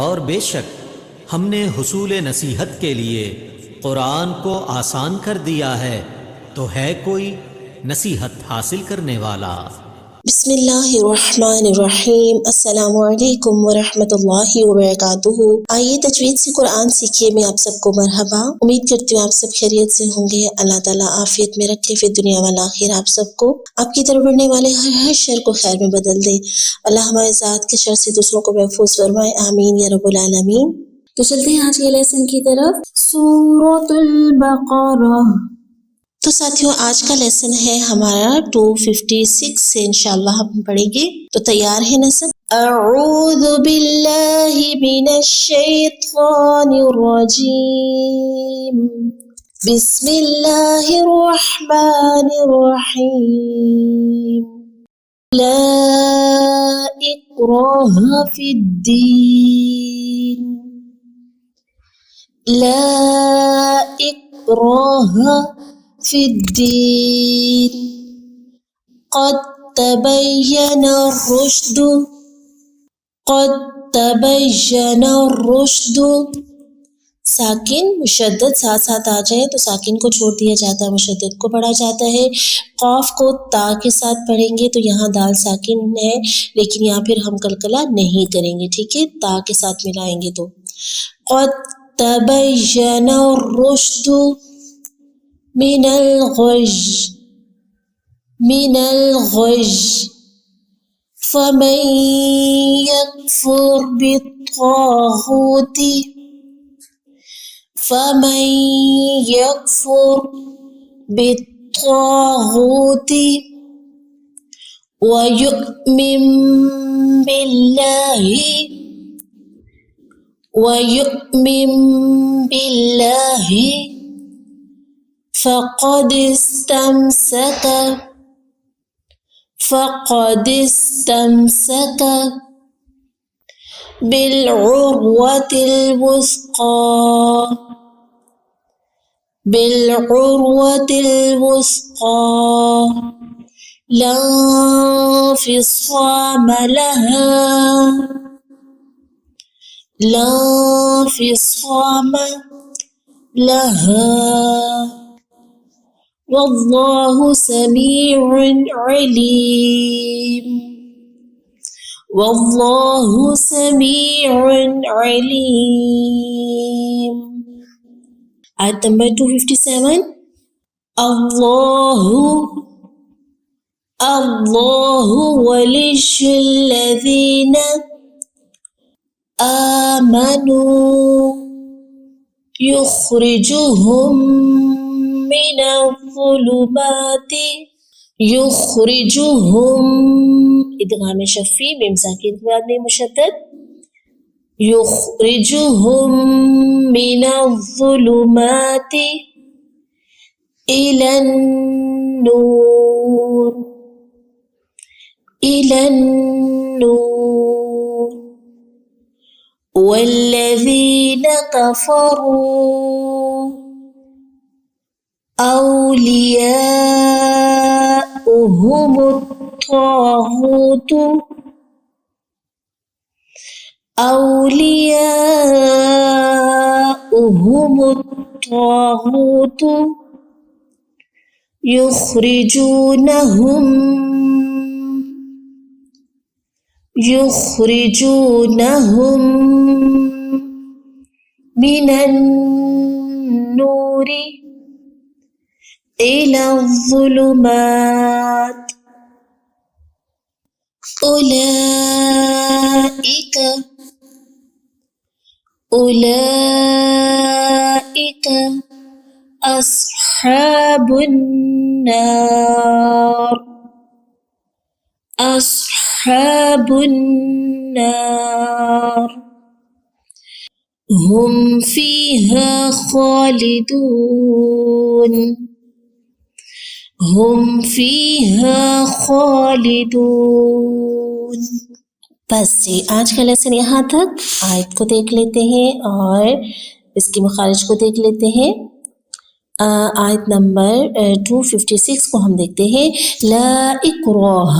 اور بے شک ہم نے حصول نصیحت کے لیے قرآن کو آسان کر دیا ہے، تو ہے کوئی نصیحت حاصل کرنے والا؟ بسم اللہ الرحمن الرحیم۔ السلام علیکم ورحمۃ اللہ وبرکاتہ۔ آئیے تجوید سے قرآن سیکھیے میں آپ سب کو مرحبا۔ امید کرتی ہوں آپ سب خیریت سے ہوں گے۔ اللہ تعالیٰ عافیت میں رکھے فی دنیا والآخرہ آپ سب کو، آپ کی طرف بڑھنے والے ہر شر کو خیر میں بدل دے۔ اللہ ہمارے ذات کے شر سے دوسروں کو محفوظ فرمائے، آمین یا رب العالمین۔ تو چلتے ہیں آج کے لیسن کی طرف، سورۃ البقرہ۔ تو ساتھیوں آج کا لیسن ہے ہمارا 256 سے انشاءاللہ ہم پڑھیں گے، تو تیار ہے نا سب؟ اعوذ باللہ من الشیطان الرجیم، بسم اللہ الرحمن الرحیم، لا اکراہ فی الدین، لا اکراہ فی الدین، قد تبین الرشد، قد تبین الرشد۔ ساکن مشدد ساتھ ساتھ آ جائے تو ساکن کو چھوڑ دیا جاتا ہے، مشدد کو پڑھا جاتا ہے۔ قاف کو تا کے ساتھ پڑھیں گے تو یہاں دال ساکن ہے، لیکن یہاں پھر ہم قلقلہ نہیں کریں گے، ٹھیک ہے، تا کے ساتھ ملائیں گے تو قد تبین الرشد من الغی، من الغی، فمن یکفر بالطاغوت، فمن یکفر بالطاغوت ویؤمن باللہ، ویؤمن باللہ، فقد استمسک، فقد استمسک بالعروة الوثقى، بالعروة الوثقى، لا انفصام لها، لا انفصام لها، واللہ سمیع علیم، واللہ سمیع علیم۔ آیت نمبر 257، اللہ، اللہ ولی الذین آمنوا یخرجہم من الظلمات، یخرجہم، ادغام شفی میم ساکن کے بعد میں مشدد، یخرجہم من الظلمات الی النور، الی النور، والذین کفروا اولیاؤہم الطاغوت، اولیاؤہم الطاغوت یخرجونہم، یخرجونہم من النور إلى الظلمات، أولئك، أولئك أصحاب النار، أصحاب النار، هم فيها خالدون، ہم فیہا خالدون۔ بس جی آج کا لیسن یہاں تک۔ آیت کو دیکھ لیتے ہیں اور اس کی مخارج کو دیکھ لیتے ہیں۔ آیت نمبر 256 کو ہم دیکھتے ہیں۔ لا اکراہ،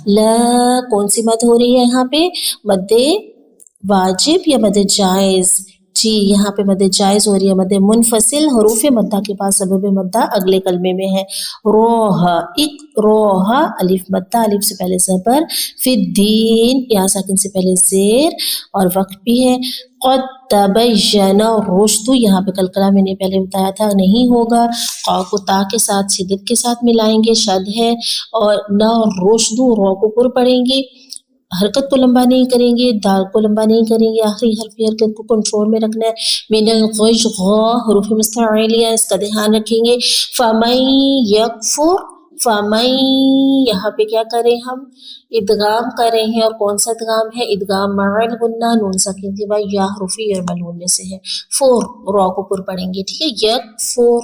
لا کون سی مد ہو رہی ہے یہاں پہ؟ مد واجب یا مد جائز؟ جی یہاں پہ مد جائز ہو رہی ہے، مد منفصل حروف مدہ کے پاس سبب مدہ اگلے کلمے میں ہے. روح ایک روح الف مدہ، الف سے پہلے زبر، فی الدین یا ساکن سے پہلے زیر اور وقت بھی ہے. قد تبین الرشد، یہاں پہ قلقلہ میں نے پہلے بتایا تھا نہیں ہوگا، قا کو تا کے ساتھ شدت کے ساتھ ملائیں گے، شد ہے، اور نہ رشد رو کو پر پڑھیں گے، حرکت کو لمبا نہیں کریں گے، دال کو لمبا نہیں کریں گے، آخری حرفی حرکت کو کنٹرول میں رکھنا ہے. من الغش غا حروف مستعلیہ اس کا دھیان رکھیں گے. فمن یکفر، فمن یہاں پہ کیا کریں ہم ادغام کر رہے ہیں، اور کون سا ادغام ہے؟ ادغام مع الغنہ، نون ساکن کے بعد یا حروف یرملون میں سے ہے. فور را کو پر پڑھیں گے، ٹھیک ہے. یکفر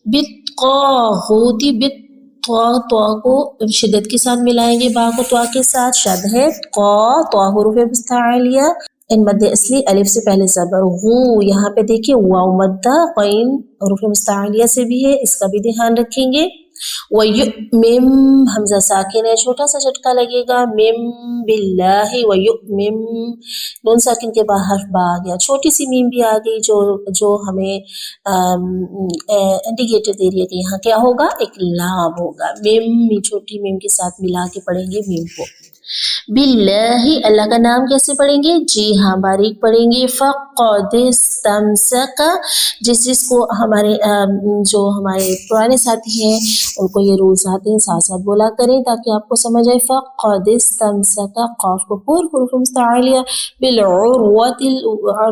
بالطاغوت، تو کو شدت کے ساتھ ملائیں گے، با کو تو کے ساتھ، شد ہے، قا تو حروف مستعلیہ ان مد اصلی الف سے پہلے زبر. غو یہاں پہ دیکھیں واو مدہ قین حروف مستعلیہ سے بھی ہے، اس کا بھی دھیان رکھیں گے. وَيُؤْمِم حمزہ ساکن ہے، چھوٹا سا جھٹکا لگے گا. مم باللہ وَيُؤْمِم نون ساکن کے بعد حرف با آ گیا، چھوٹی سی میم بھی آ گئی جو ہمیں انڈیکیٹر دے رہی ہے کہ یہاں کیا ہوگا، ایک لام ہوگا. میم چھوٹی میم کے ساتھ ملا کے پڑھیں گے میم کو. باللہ اللہ کا نام کیسے پڑھیں گے؟ جی ہاں باریک پڑھیں گے. فقد استمسک، جس کو جو ہمارے پرانے ساتھی ہیں ان کو یہ رولز آتے ہیں، ساتھ ساتھ بولا کریں تاکہ آپ کو سمجھ آئے. فقد استمسک، قاف کو پر حروف مستعلیہ، بالعروۃ،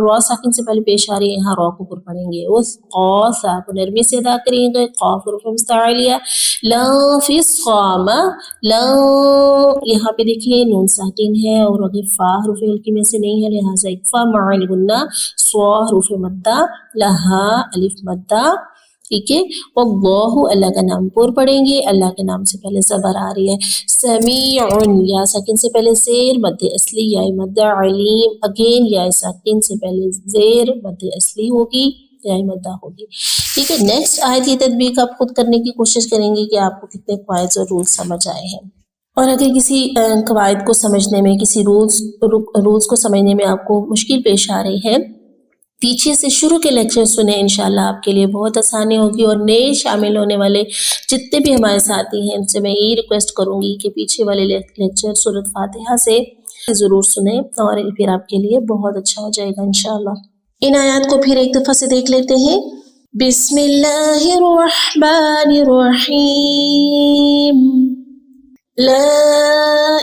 را ساکن سے پہلے پیش آ رہی ہے، یہاں را کو پر پڑھیں گے. اس قا کو نرمی سے ادا کریں گے، قاف حروف مستعلیہ. لا فصام، لا یہاں پہ دیکھیں نون ساکن ہے اور اگر فا حروف ہلکی میں سے نہیں ہے، لہٰذا ایک فا مع الغنہ، صا حروف مدہ، لہا الف مدہ، ٹھیک ہے. واللہ اللہ کا نام پر پڑھیں گے، اللہ کے نام سے پہلے زبر آ رہی ہے. سمیع یا ساکن سے پہلے زیر مد اصلی، یا مد علیم، اگین یا ساکن سے پہلے زیر مد اصلی ہوگی یا مدہ ہوگی. ٹھیک ہے. نیکسٹ آیت کی تطبیق آپ خود کرنے کی کوشش کریں گے کہ آپ کو کتنے قواعد اور رولز سمجھ آئے ہیں. اور اگر کسی قواعد کو سمجھنے میں، کسی رولز کو سمجھنے میں آپ کو مشکل پیش آ رہی ہے، پیچھے سے شروع کے لیکچر سنیں، انشاءاللہ آپ کے لیے بہت آسانی ہوگی. اور نئے شامل ہونے والے جتنے بھی ہمارے ساتھی ہیں ان سے میں یہی ریکویسٹ کروں گی کہ پیچھے والے لیکچر سورۃ فاتحہ سے ضرور سنیں، اور پھر آپ کے لیے بہت اچھا ہو جائے گا انشاءاللہ. ان آیات کو پھر ایک دفعہ سے دیکھ لیتے ہیں. بسم اللہ الرحمن الرحیم. لا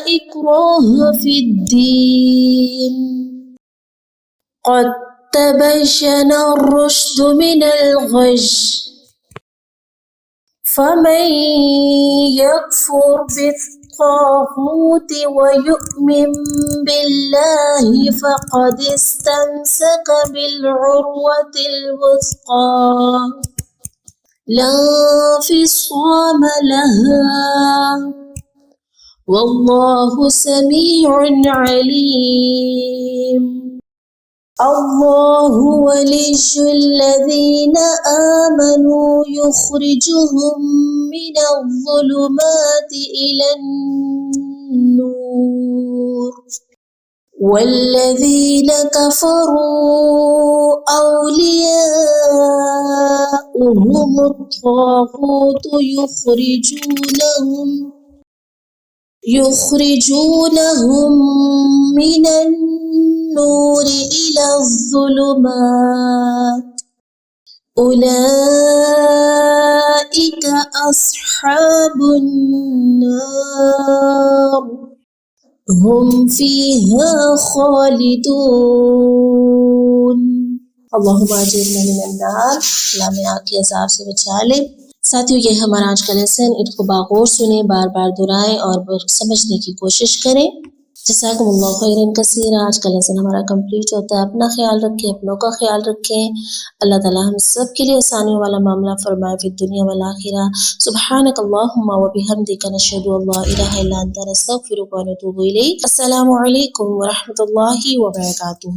اکراہ فی الدین، قد تبین الرشد من الغی، فمن یکفر بالطاغوت ویؤمن باللہ فقد استمسک بالعروۃ الوثقی لا انفصام لها واللہ سمیع علیم. اللہ ولی الذین آمنوا یخرجهم من الظلمات إلى النور والذین کفروا اولیاؤہم الطاغوت یخرجونهم من النور إلى الظلمات أولئك أصحاب النار هم فيها خالدون. اللہم اجرنا من النار، اللہ میں آگ کے عذاب سے بچا لے. ساتھیو یہ ہمارا آج کا لیسن، اس کو باغور سنیں، بار بار دہرائیں اور سمجھنے کی کوشش کریں. جزاکم اللہ خیرا کثیرا. آج کا لیسن ہمارا کمپلیٹ ہوتا ہے. اپنا خیال رکھیں، اپنوں کا خیال رکھیں. اللہ تعالی ہم سب کے لیے آسانیوں والا معاملہ فرمائے فی الدنیا والآخرہ. سبحانک اللہم و بحمدک، نشہد ان لا الہ الا انت، نستغفرک و نتوب الیک. السلام علیکم و رحمۃ اللہ وبرکاتہ.